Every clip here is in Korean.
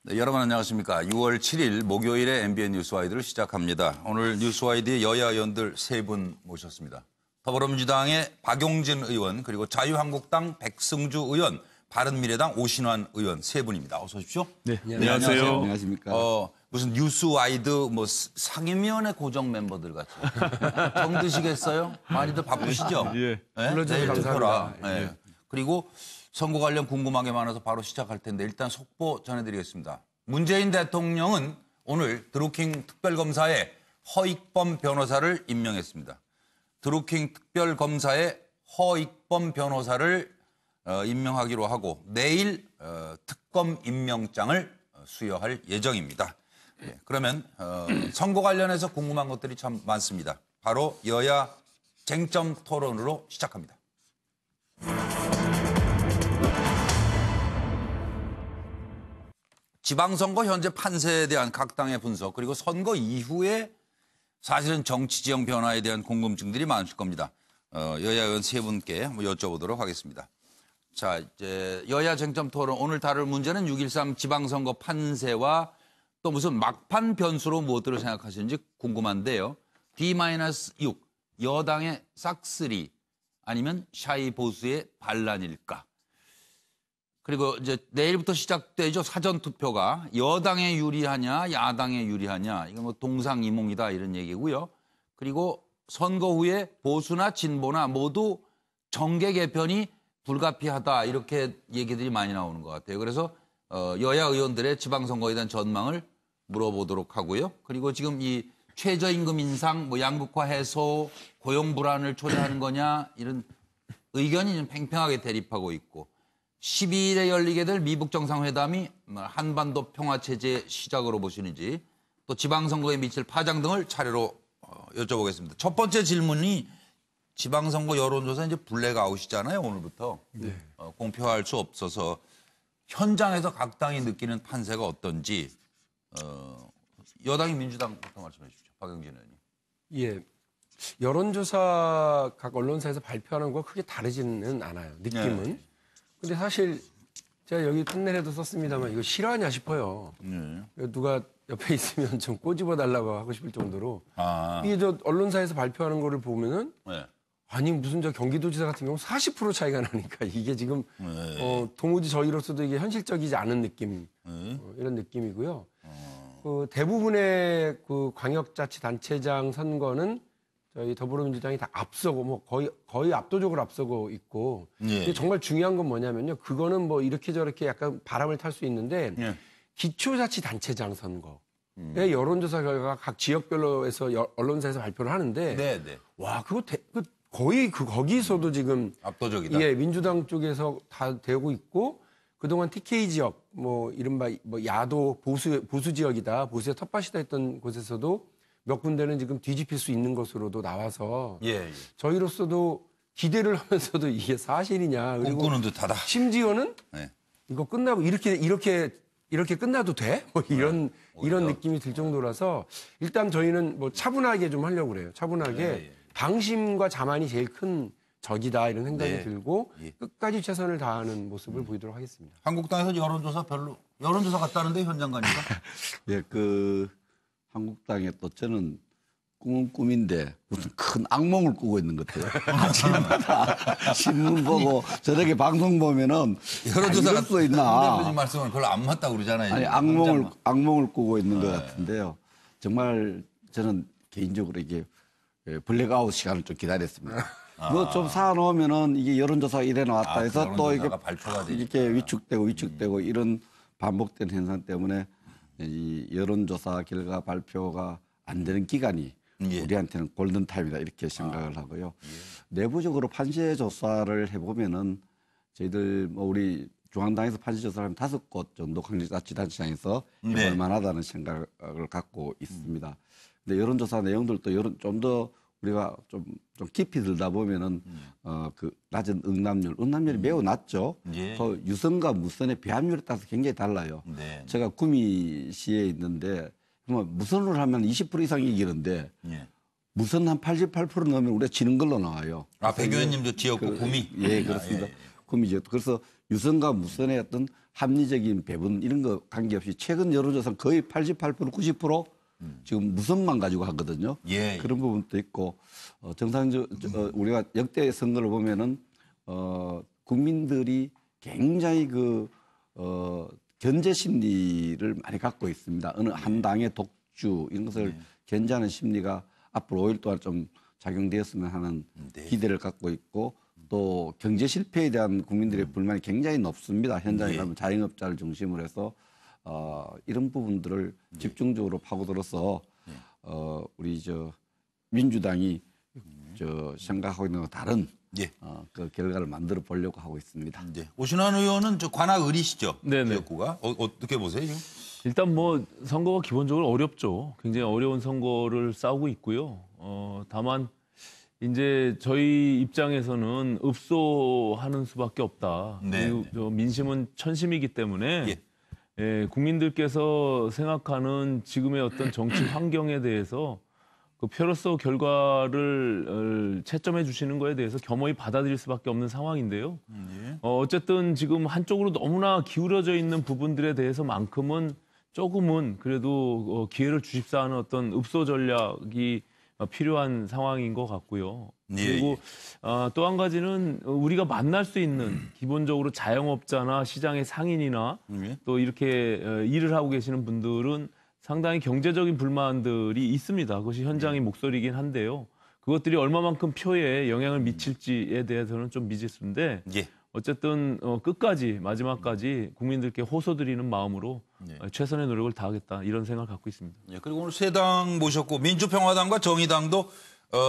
네, 여러분 안녕하십니까. 6월 7일 목요일에 MBN 뉴스와이드를 시작합니다. 오늘 뉴스와이드의 여야 의원들 세 분 모셨습니다. 더불어민주당의 박용진 의원, 그리고 자유한국당 백승주 의원, 바른미래당 오신환 의원 세 분입니다. 어서 오십시오. 네, 안녕하세요. 안녕하십니까. 무슨 뉴스와이드 상임위원회 고정 멤버들 같이 정 드시겠어요? 많이들 바쁘시죠? 예. 네? 불러주셔서 감사합니다. 네. 그리고 선거 관련 궁금한 게 많아서 바로 시작할 텐데 일단 속보 전해드리겠습니다. 문재인 대통령은 오늘 드루킹 특별검사에 허익범 변호사를 임명했습니다. 드루킹 특별검사에 허익범 변호사를 임명하기로 하고 내일 특검 임명장을 수여할 예정입니다. 예, 그러면 선거 관련해서 궁금한 것들이 참 많습니다. 바로 여야 쟁점 토론으로 시작합니다. 지방선거 현재 판세에 대한 각 당의 분석, 그리고 선거 이후에 사실은 정치 지형 변화에 대한 궁금증들이 많으실 겁니다. 여야 의원 세 분께 한번 여쭤보도록 하겠습니다. 자, 이제 여야 쟁점 토론, 오늘 다룰 문제는 6.13 지방선거 판세와 또 무슨 막판 변수로 무엇들을 생각하시는지 궁금한데요. D-6, 여당의 싹쓸이 아니면 샤이 보수의 반란일까? 그리고 이제 내일부터 시작되죠. 사전투표가 여당에 유리하냐 야당에 유리하냐, 이건 뭐 동상이몽이다 이런 얘기고요. 그리고 선거 후에 보수나 진보나 모두 정계 개편이 불가피하다 이렇게 얘기들이 많이 나오는 것 같아요. 그래서 여야 의원들의 지방선거에 대한 전망을 물어보도록 하고요. 그리고 지금 이 최저임금 인상, 뭐 양극화 해소, 고용 불안을 초래하는 거냐 이런 의견이 좀 팽팽하게 대립하고 있고, 12일에 열리게 될 미북 정상회담이 한반도 평화체제의 시작으로 보시는지, 또 지방선거에 미칠 파장 등을 차례로 여쭤보겠습니다. 첫 번째 질문이 지방선거 여론조사 이제 블랙아웃이잖아요, 오늘부터. 네. 공표할 수 없어서 현장에서 각 당이 느끼는 판세가 어떤지, 여당이 민주당부터 말씀해 주십시오. 박영진 의원님. 예, 여론조사 각 언론사에서 발표하는 거 크게 다르지는 않아요. 느낌은. 네. 근데 사실 제가 여기 판넬에도 썼습니다만 이거 실화냐 싶어요. 누가 옆에 있으면 좀 꼬집어 달라고 하고 싶을 정도로. 이게 저 언론사에서 발표하는 거를 보면은 아니 무슨 저 경기도지사 같은 경우 40% 차이가 나니까 이게 지금 도무지 저희로서도 이게 현실적이지 않은 느낌, 이런 느낌이고요. 그 대부분의 그 광역자치단체장 선거는 저희 더불어민주당이 다 앞서고 뭐 거의 압도적으로 앞서고 있고, 근데 정말 중요한 건 뭐냐면요. 그거는 뭐 이렇게 저렇게 약간 바람을 탈 수 있는데 기초자치단체장 선거의 여론조사 결과가 각 지역별로 해서 언론사에서 발표를 하는데 와 그거 거의 거기서도 지금 압도적이다. 예, 민주당 쪽에서 다 되고 있고, 그동안 TK 지역 뭐 이른바 뭐 야도 보수 지역이다, 보수의 텃밭이다 했던 곳에서도 몇 군데는 지금 뒤집힐 수 있는 것으로도 나와서 저희로서도 기대를 하면서도 이게 사실이냐, 그리고 꿈꾸는 듯하다. 심지어는 이거 끝나고 이렇게 끝나도 돼? 뭐 이런 느낌이 들 정도라서 일단 저희는 뭐 차분하게 좀 하려고 그래요. 차분하게 방심과 자만이 제일 큰 적이다 이런 생각이 들고 끝까지 최선을 다하는 모습을 보이도록 하겠습니다. 한국당에서 여론조사 갔다는데 현장 가니까? 예, 한국당에 또 저는 꿈은 꿈인데 무슨 큰 악몽을 꾸고 있는 것 같아요. 아침마다 신문 보고 저렇게 방송 보면은 여론조사가 수 있나? 대표님 말씀은 별로 안 맞다고 그러잖아요. 아니 악몽을 꾸고 있는 것 같은데요. 정말 저는 개인적으로 이게 블랙아웃 시간을 좀 기다렸습니다. 이거 좀 사놓으면은 이게 여론조사가 이래 나왔다 해서 또 이렇게 위축되고 이런 반복된 현상 때문에 이 여론조사 결과 발표가 안 되는 기간이 우리한테는 골든타임이다 이렇게 생각을 하고요. 내부적으로 판세 조사를 해보면은 저희들 뭐 우리 중앙당에서 판세 조사를 한 5곳 정도 광역자치단체장에서 해볼 만하다는 생각을 갖고 있습니다. 근데 여론조사 내용들도 좀 더 우리가 좀 깊이 들다 보면은 그 낮은 응답률이 매우 낮죠. 그 유선과 무선의 배합률에 따라서 굉장히 달라요. 제가 구미시에 있는데 무선으로 하면 20% 이상 이기는데 무선 한 88% 넣으면 우리가 지는 걸로 나와요. 백 의원님도 지역구 구미? 예, 그렇습니다. 구미 지역. 그래서 유선과 무선의 어떤 합리적인 배분 이런 거 관계없이 최근 여론조사는 거의 88% 90% 지금 무선만 가지고 하거든요. 예. 그런 부분도 있고 정상적 우리가 역대 선거를 보면은 국민들이 굉장히 견제 심리를 많이 갖고 있습니다. 어느 한 당의 독주 이런 것을 견제하는 심리가 앞으로 5일 동안 좀 작용되었으면 하는 기대를 갖고 있고 또 경제 실패에 대한 국민들의 불만이 굉장히 높습니다. 현장에 가면 자영업자를 중심으로 해서 이런 부분들을 집중적으로 파고들어서 우리 민주당이 생각하고 있는 거 다른 그 결과를 만들어 보려고 하고 있습니다. 오신환 의원은 관악 을이시죠? 네네. 지역구가 어떻게 보세요? 지금? 일단 선거가 기본적으로 어렵죠. 굉장히 어려운 선거를 싸우고 있고요. 다만 이제 저희 입장에서는 읍소하는 수밖에 없다. 네. 그리고 민심은 천심이기 때문에 국민들께서 생각하는 지금의 어떤 정치 환경에 대해서 그 표로서 결과를 채점해 주시는 거에 대해서 겸허히 받아들일 수밖에 없는 상황인데요. 어쨌든 지금 한쪽으로 너무나 기울어져 있는 부분들에 대해서만큼은 조금은 그래도 기회를 주십사 하는 어떤 읍소 전략이 필요한 상황인 것 같고요. 그리고 또 한 가지는 우리가 만날 수 있는 기본적으로 자영업자나 시장의 상인이나 또 이렇게 일을 하고 계시는 분들은 상당히 경제적인 불만들이 있습니다. 그것이 현장의 목소리이긴 한데요. 그것들이 얼마만큼 표에 영향을 미칠지에 대해서는 좀 미지수인데 어쨌든 끝까지 마지막까지 국민들께 호소드리는 마음으로 최선의 노력을 다하겠다 이런 생각을 갖고 있습니다. 그리고 오늘 세 당 모셨고 민주평화당과 정의당도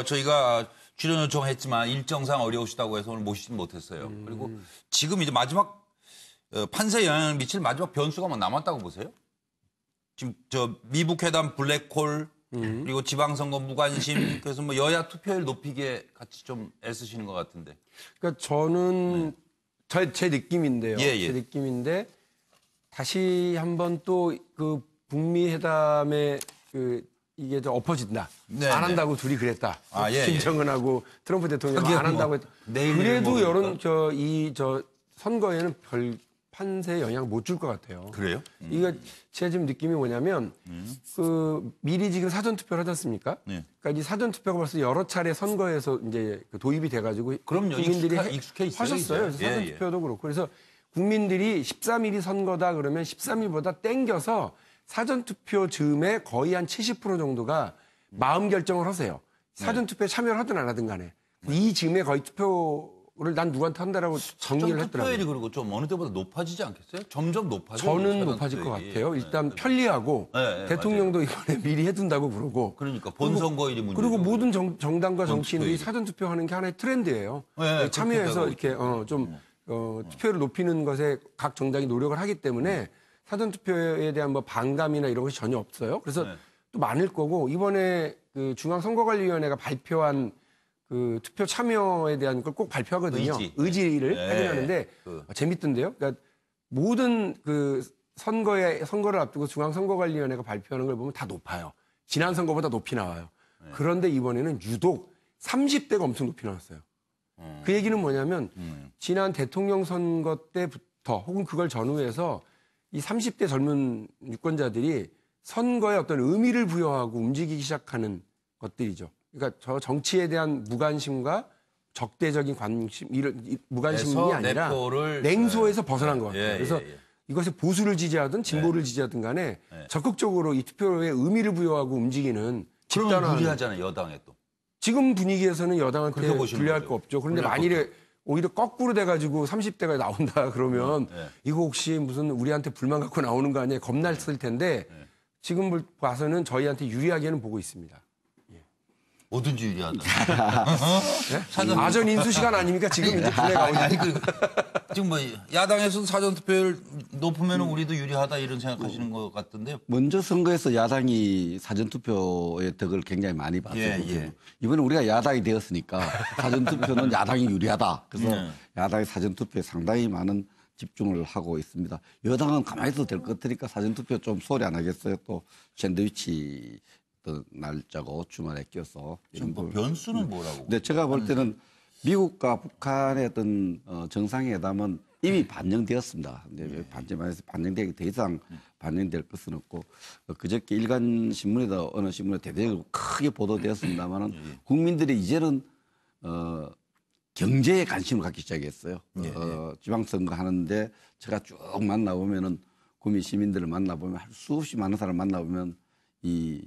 저희가 출연 요청했지만 일정상 어려우시다고 해서 오늘 모시진 못했어요. 그리고 지금 이제 마지막 판세에 영향을 미칠 마지막 변수가 뭐 남았다고 보세요? 지금 미북 회담 블랙홀 그리고 지방선거 무관심 그래서 뭐 여야 투표율 높이기에 같이 좀 애쓰시는 것 같은데. 그러니까 저는 제 느낌인데요. 예. 제 느낌인데 다시 한번 또 그 북미 회담에 이게 좀 엎어진다. 안 한다고 둘이 그랬다. 김정은하고 트럼프 대통령 안 한다고 했다. 그래도 여론 선거에는 별 판세에 영향을 못 줄 것 같아요. 그래요? 이거 제 지금 느낌이 뭐냐면 미리 지금 사전 투표를 하지 않습니까? 그러니까 이 사전 투표가 벌써 여러 차례 선거에서 이제 도입이 돼가지고 그럼요. 국민들이 익숙해 있어요, 하셨어요. 이제. 사전 투표도 그렇고 그래서 국민들이 13일이 선거다 그러면 13일보다 땡겨서 사전 투표 즈음에 거의 한 70% 정도가 마음 결정을 하세요. 사전 투표에 참여를 하든 안 하든 간에 이 즈음에 거의 투표를 난 누구한테 한다라고 정리를 했더라고요. 투표율이 그리고 좀 어느 때보다 높아지지 않겠어요? 점점 높아져요. 저는 높아질 것 같아요. 일단 편리하고 대통령도 이번에 미리 해둔다고 그러고. 그러니까 본선거일이 문제죠. 그리고 모든 정당과 정치인들이 사전 투표하는 게 하나의 트렌드예요. 참여해서 이렇게 투표율을 높이는 것에 각 정당이 노력을 하기 때문에 사전 투표에 대한 뭐 반감이나 이런 것이 전혀 없어요. 그래서 또 많을 거고 이번에 그 중앙선거관리위원회가 발표한 그 투표 참여에 대한 걸 꼭 발표하거든요. 의지를 하긴 하는데 재밌던데요. 그러니까 모든 그 선거를 앞두고 중앙선거관리위원회가 발표하는 걸 보면 다 높아요. 지난 선거보다 높이 나와요. 그런데 이번에는 유독 30대가 엄청 높이 나왔어요. 그 얘기는 뭐냐면 지난 대통령 선거 때부터 혹은 그걸 전후해서 이 30대 젊은 유권자들이 선거에 어떤 의미를 부여하고 움직이기 시작하는 것들이죠. 그러니까 저 정치에 대한 무관심과 적대적인 관심, 무관심이 아니라 냉소에서 벗어난 것 같아요. 그래서 이것에 보수를 지지하든 진보를 지지하든 간에 적극적으로 이 투표에 의미를 부여하고 움직이는 집단화. 그러면 유리하잖아요, 여당에 또. 지금 분위기에서는 여당한테 불리할 거 없죠. 그런데 만일에 오히려 거꾸로 돼가지고 30대가 나온다 그러면 이거 혹시 무슨 우리한테 불만 갖고 나오는 거 아니에요? 겁났을 텐데 지금 봐서는 저희한테 유리하게는 보고 있습니다. 뭐든지 유리하다. 아전 인수 시간 아닙니까? 지금 이제 분해가 오니까. 지금 뭐 야당에서도 사전 투표율 높으면 우리도 유리하다 이런 생각하시는 것 같던데요. 먼저 선거에서 야당이 사전 투표의 덕을 굉장히 많이 봤어요. 이번에 우리가 야당이 되었으니까 사전 투표는 야당이 유리하다. 그래서 야당이 사전 투표에 상당히 많은 집중을 하고 있습니다. 여당은 가만히 있어도 될 것 같으니까 사전 투표 좀 소리 안 하겠어요. 또 샌드위치 날짜고 주말에 껴서. 지금 뭐 변수는 뭐라고? 근데 제가 볼 때는 미국과 북한의 어떤 정상회담은 이미 반영되었습니다. 근데 반영되기 더 이상 반영될 것은 없고 그저께 일간 신문에다 어느 신문에 대대적으로 크게 보도되었습니다만은 국민들이 이제는 경제에 관심을 갖기 시작했어요. 지방선거 하는데 제가 쭉 만나보면은 구미 시민들을 만나보면 수없이 많은 사람을 만나보면 이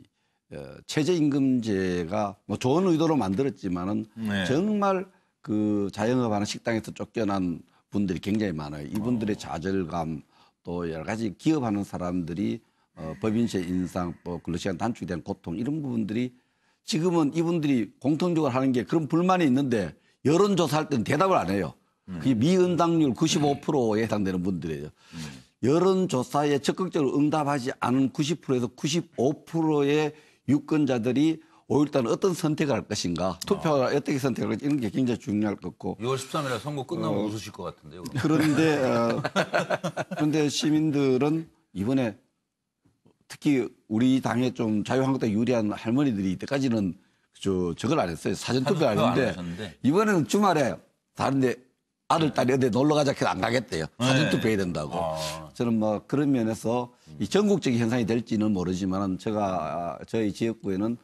최저임금제가 뭐 좋은 의도로 만들었지만은 정말 그 자영업하는 식당에서 쫓겨난 분들이 굉장히 많아요. 이분들의 좌절감 또 여러 가지 기업하는 사람들이 법인세 인상, 또 근로시간 단축에 대한 고통 이런 부분들이 지금은 이분들이 공통적으로 하는 게 그런 불만이 있는데 여론조사할 때는 대답을 안 해요. 그게 미응답률 95%에 해당되는 분들이에요. 여론조사에 적극적으로 응답하지 않은 90%에서 95%의 유권자들이 5일달 어떤 선택을 할 것인가, 투표를 어떻게 선택할 것인가 이런 게 굉장히 중요할 것 같고. 6월 13일에 선거 끝나면 웃으실 것 같은데요. 그런데 시민들은 이번에 특히 우리 당에 좀 자유한국당 유리한 할머니들이 이때까지는 저걸 안 했어요. 사전투표 안 했는데 이번에는 주말에 다른데 아들, 딸이 어디 놀러 가자 해도 안 가겠대요. 사전투표 해야 된다고. 저는 뭐 그런 면에서 이 전국적인 현상이 될지는 모르지만 저희 지역구에는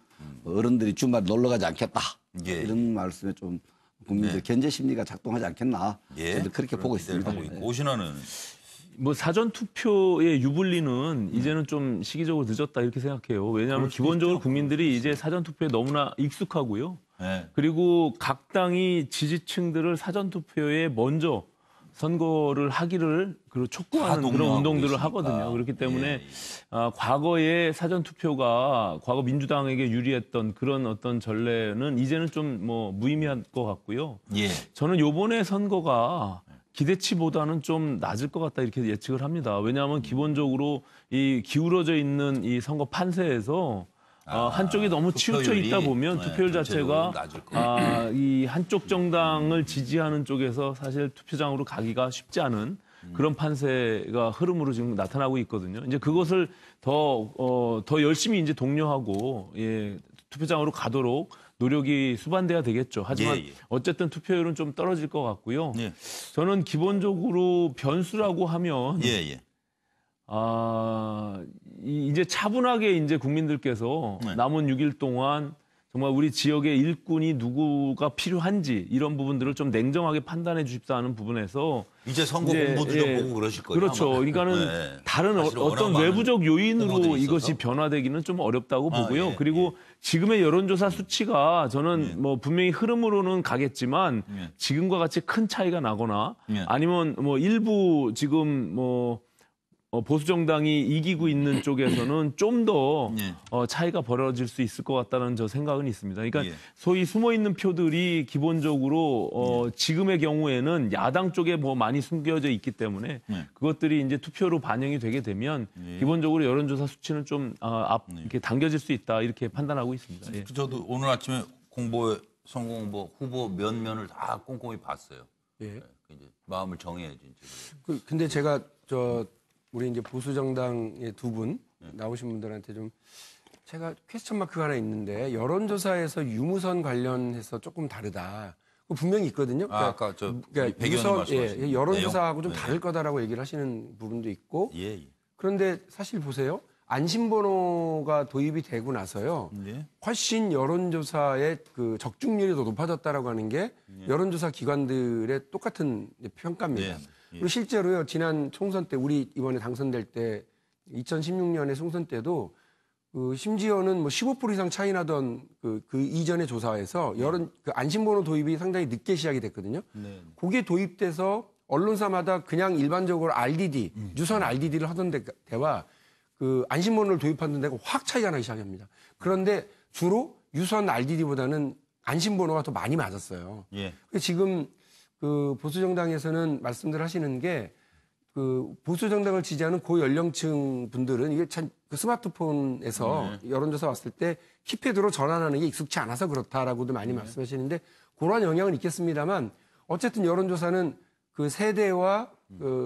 어른들이 주말에 놀러 가지 않겠다. 이런 말씀에 좀 국민들 견제 심리가 작동하지 않겠나. 저도 그렇게 보고 있습니다. 오신하는 뭐 사전 투표의 유불리는 이제는 좀 시기적으로 늦었다 이렇게 생각해요. 왜냐하면 기본적으로 국민들이 이제 사전 투표에 너무나 익숙하고요. 그리고 각 당이 지지층들을 사전 투표에 먼저 선거를 하기를 그리고 촉구하는 그런 운동들을 계시니까. 하거든요. 그렇기 때문에 과거에 사전 투표가 과거 민주당에게 유리했던 그런 어떤 전례는 이제는 좀 뭐 무의미한 것 같고요. 저는 요번에 선거가 기대치보다는 좀 낮을 것 같다 이렇게 예측을 합니다. 왜냐하면 기본적으로 이 기울어져 있는 이 선거 판세에서 한쪽이 너무 치우쳐 있다 보면 투표율 자체가 이 한쪽 정당을 지지하는 쪽에서 사실 투표장으로 가기가 쉽지 않은 그런 판세가 흐름으로 지금 나타나고 있거든요. 이제 그것을 더 열심히 이제 독려하고 투표장으로 가도록 노력이 수반돼야 되겠죠. 하지만 어쨌든 투표율은 좀 떨어질 것 같고요. 저는 기본적으로 변수라고 하면 이제 차분하게 이제 국민들께서 남은 6일 동안 정말 우리 지역의 일꾼이 누구가 필요한지 이런 부분들을 좀 냉정하게 판단해 주십사는 부분에서 이제 선거 공보도 좀 보고 그러실 거예요. 그렇죠. 그러니까는 다른 어떤 외부적 요인으로 이것이 변화되기는 좀 어렵다고 보고요. 그리고 지금의 여론조사 수치가 저는 뭐 분명히 흐름으로는 가겠지만 지금과 같이 큰 차이가 나거나 아니면 뭐 일부 지금 뭐 보수 정당이 이기고 있는 쪽에서는 좀 더 차이가 벌어질 수 있을 것 같다는 저 생각은 있습니다. 그러니까 소위 숨어 있는 표들이 기본적으로 지금의 경우에는 야당 쪽에 뭐 많이 숨겨져 있기 때문에 그것들이 이제 투표로 반영이 되게 되면 기본적으로 여론조사 수치는 좀 이렇게 당겨질 수 있다 이렇게 판단하고 있습니다. 저도 오늘 아침에 선거 공보 후보 면면을 다 꼼꼼히 봤어요. 이제 마음을 정해야지. 근데 제가 우리 이제 보수 정당의 두 분 나오신 분들한테 좀 제가 퀘스천 마크가 하나 있는데 여론조사에서 유무선 관련해서 조금 다르다. 분명히 있거든요. 그러니까, 아까 그러니까 여론조사하고 좀 다를 거다라고 얘기를 하시는 부분도 있고. 그런데 사실 보세요. 안심번호가 도입이 되고 나서요. 훨씬 여론조사의 그 적중률이 더 높아졌다라고 하는 게 여론조사 기관들의 똑같은 평가입니다. 그리고 실제로요, 지난 총선 때, 우리 이번에 당선될 때, 2016년에 총선 때도, 심지어는 뭐 15% 이상 차이 나던 그 이전의 조사에서 안심번호 도입이 상당히 늦게 시작이 됐거든요. 그게 도입돼서 언론사마다 그냥 일반적으로 RDD, 유선 RDD를 하던 데와 안심번호를 도입하는 데가 확 차이가 나기 시작합니다. 그런데 주로 유선 RDD보다는 안심번호가 더 많이 맞았어요. 지금 보수 정당에서는 말씀들 하시는 게 보수 정당을 지지하는 고연령층 분들은 이게 참 스마트폰에서 여론조사 왔을 때 키패드로 전환하는 게 익숙치 않아서 그렇다라고도 많이 말씀하시는데 그러한 영향은 있겠습니다만 어쨌든 여론조사는 그 세대와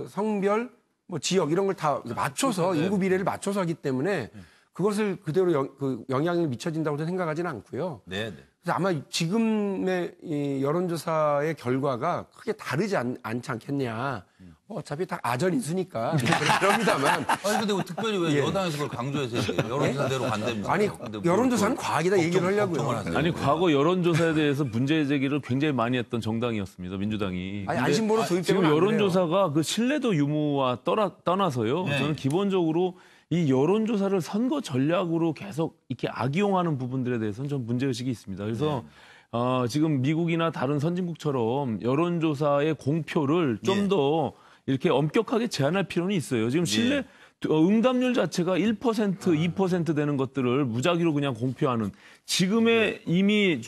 성별, 뭐 지역 이런 걸 다 맞춰서 인구 비례를 맞춰서 하기 때문에 그것을 그대로 영향을 미쳐진다고 생각하지는 않고요. 그래서 아마 지금의 이 여론조사의 결과가 크게 다르지 않지 않겠냐. 어차피 다 아전 인수니까 그럽니다만. 아니 근데 특별히 왜 여당에서 그걸 강조해서 얘기해요? 여론조사대로 간다면서. 아니 여론조사는 과학이다 얘기를 하려고요. 아니 과거 여론조사에 대해서 문제 제기를 굉장히 많이 했던 정당이었습니다. 민주당이. 아니 안심번호 도입되면 지금 안 그래요. 여론조사가 그 신뢰도 유무와 떠나서요. 저는 기본적으로 이 여론조사를 선거 전략으로 계속 이렇게 악용하는 부분들에 대해서는 좀 문제의식이 있습니다. 그래서 지금 미국이나 다른 선진국처럼 여론조사의 공표를 좀 더 이렇게 엄격하게 제한할 필요는 있어요. 지금 응답률 자체가 1%, 2% 되는 것들을 무작위로 그냥 공표하는 지금의 이미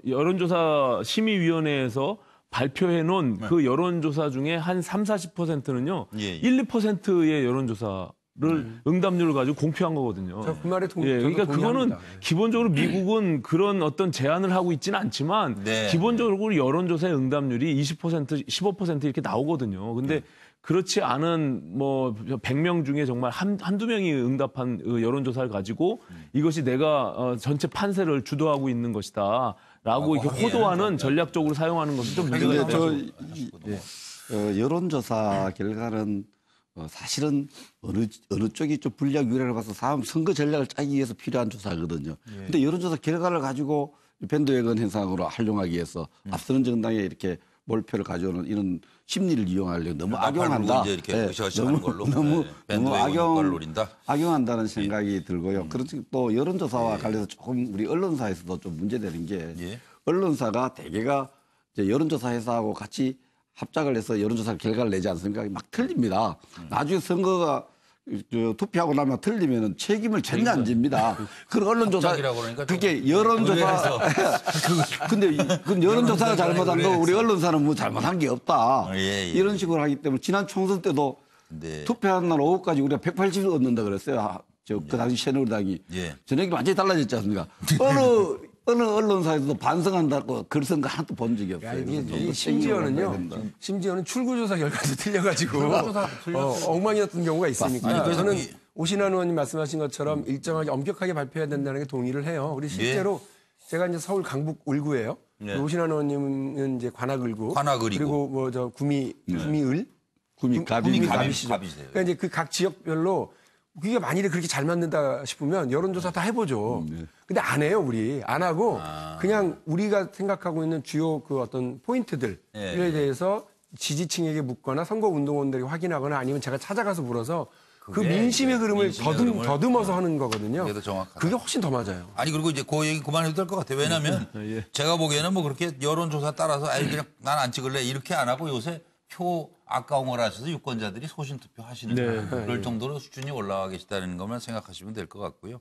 여론조사 심의위원회에서 발표해 놓은 그 여론조사 중에 한 30-40%는요. 1-2%의 여론조사를 응답률을 가지고 공표한 거거든요. 저 그 말에 그러니까 그거는 기본적으로 미국은 그런 어떤 제한을 하고 있지는 않지만 기본적으로 여론조사의 응답률이 20%, 15% 이렇게 나오거든요. 근데 그렇지 않은 뭐 100명 중에 정말 한두 명이 응답한 여론조사를 가지고 이것이 내가 전체 판세를 주도하고 있는 것이다라고 이렇게 호도하는 전략적으로 사용하는 것은 좀 문제가 있다. 여론조사 결과는 사실은 어느 쪽이 좀 불리하고 유리하게 봐서 선거 전략을 짜기 위해서 필요한 조사거든요. 근데 여론조사 결과를 가지고 밴드웨건 현상으로 활용하기 위해서 앞서는 정당에 이렇게 몰표를 가져오는 이런 심리를 이용하려고 너무 악용한다. 이제 이렇게 으쌰으쌰하는 걸로 너무 밴드웨건 노린다. 악용한다는 생각이 들고요. 그렇지 또 여론조사와 관련해서 조금 우리 언론사에서도 좀 문제되는 게 언론사가 대개가 이제 여론조사 회사하고 같이 합작을 해서 여론조사 결과를 내지 않습니까? 막 틀립니다. 나중에 선거가 투표하고 나면 틀리면 책임을 전혀 안 집니다. 그 언론조사 그게 여론조사 근데 여론조사가 잘못한 거 우리 언론사는 뭐 잘못한 게 없다. 이런 식으로 하기 때문에 지난 총선 때도 투표하는 날 오후까지 우리가 180을 얻는다 그랬어요. 그 당시 새누리당이 저녁이 완전히 달라졌지 않습니까? 어느 언론사에서도 반성한다고 글 쓴 거 하나도 본 적이 없어요. 심지어는 출구조사 결과도 틀려가지고 엉망이었던 경우가 있으니까 저는 오신환 의원님 말씀하신 것처럼 일정하게 엄격하게 발표해야 된다는 게 동의를 해요. 우리 실제로 제가 이제 서울 강북 을구예요. 오신환 의원님은 이제 관악을구, 그리고 뭐 저 구미을, 구미갑이시죠. 그러니까 이제 그 각 지역별로 그게 만일에 그렇게 잘 맞는다 싶으면 여론조사 다 해보죠. 근데 안 해요, 우리. 안 하고 그냥 우리가 생각하고 있는 주요 그 어떤 포인트들에 대해서 지지층에게 묻거나 선거운동원들이 확인하거나 아니면 제가 찾아가서 물어서 그 민심의 흐름을 더듬어서 하는 거거든요. 그게 훨씬 더 맞아요. 아니 그리고 이제 그 얘기 그만해도 될 것 같아요. 왜냐하면 제가 보기에는 뭐 그렇게 여론조사 따라서 아이 그냥 난 안 찍을래 이렇게 안 하고 요새 표 아까운 걸 하셔서 유권자들이 소신투표 하시는 그럴 정도로 수준이 올라가 계시다는 것만 생각하시면 될 것 같고요.